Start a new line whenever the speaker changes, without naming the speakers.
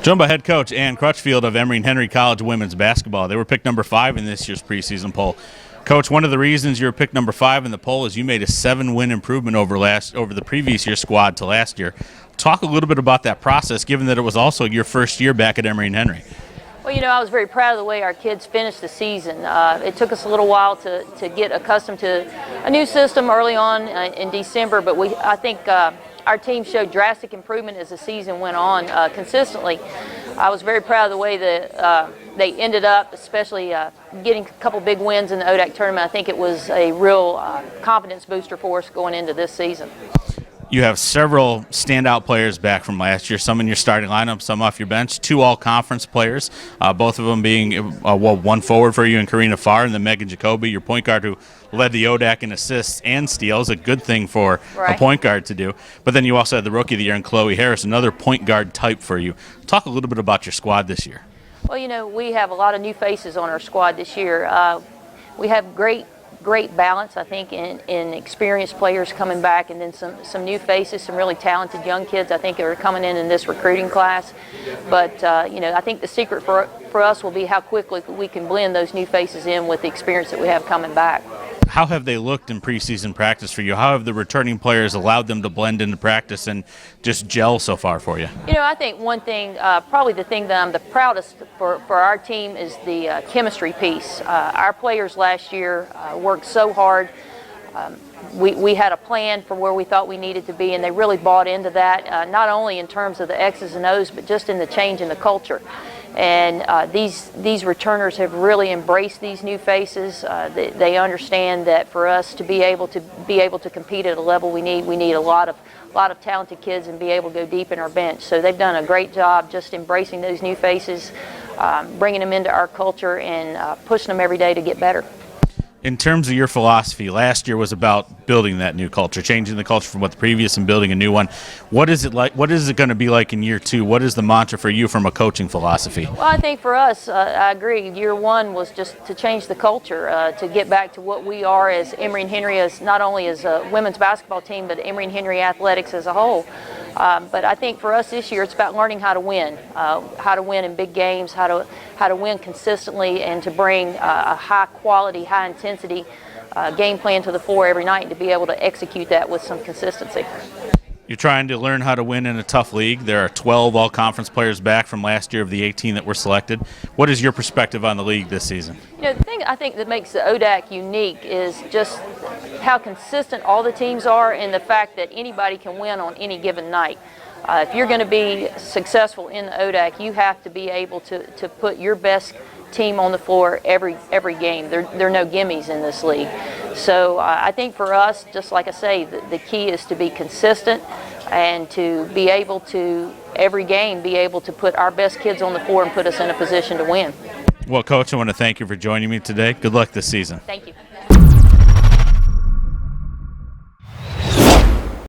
Joined by head coach Anne Crutchfield of Emory Henry College women's basketball. They were picked number 5 in this year's preseason poll. Coach, one of the reasons you were picked number 5 in the poll is you made a 7-win improvement over the previous year's squad to last year. Talk a little bit about that process, given that it was also your first year back at Emory Henry.
Well, I was very proud of the way our kids finished the season. It took us a little while to get accustomed to a new system early on in December, but I think our team showed drastic improvement as the season went on consistently. I was very proud of the way that they ended up, especially getting a couple big wins in the ODAC tournament. I think it was a real confidence booster for us going into this season.
You have several standout players back from last year, some in your starting lineup, some off your bench, 2 all-conference players, both of them being one forward for you in Karina Farr and then Megan Jacoby, your point guard who led the ODAC in assists and steals, a good thing for a point guard to do. But then you also had the Rookie of the Year in Chloe Harris, another point guard type for you. Talk a little bit about your squad this year.
Well, we have a lot of new faces on our squad this year. We have great balance, I think, in experienced players coming back, and then some new faces, some really talented young kids I think are coming in this recruiting class. But I think the secret for us will be how quickly we can blend those new faces in with the experience that we have coming back.
How have they looked in preseason practice for you? How have the returning players allowed them to blend into practice and just gel so far for you?
I think one thing, probably the thing that I'm the proudest for our team is the chemistry piece. Our players last year worked so hard. We had a plan for where we thought we needed to be, and they really bought into that, not only in terms of the X's and O's, but just in the change in the culture. And these returners have really embraced these new faces. They understand that for us to be able to compete at a level we need a lot of talented kids and be able to go deep in our bench. So they've done a great job just embracing those new faces, bringing them into our culture, and pushing them every day to get better.
In terms of your philosophy, last year was about building that new culture, changing the culture from what the previous and building a new one. What is it like? What is it going to be like in year 2? What is the mantra for you from a coaching philosophy?
Well, I think for us, I agree. Year 1 was just to change the culture, to get back to what we are as Emory Henry, as not only as a women's basketball team, but Emory Henry athletics as a whole. But I think for us this year, it's about learning how to win in big games, how to win consistently, and to bring a high quality, high intensity game plan to the floor every night, and to be able to execute that with some consistency.
You're trying to learn how to win in a tough league. There are 12 all-conference players back from last year of the 18 that were selected. What is your perspective on the league this season?
The thing I think that makes the ODAC unique is just how consistent all the teams are, and the fact that anybody can win on any given night. If you're going to be successful in the ODAC, you have to be able to put your best team on the floor every game. There are no gimmies in this league. So I think for us, just like I say, the key is to be consistent and to be able to, every game, be able to put our best kids on the floor and put us in a position to win.
Well, Coach, I want to thank you for joining me today. Good luck this season.
Thank you.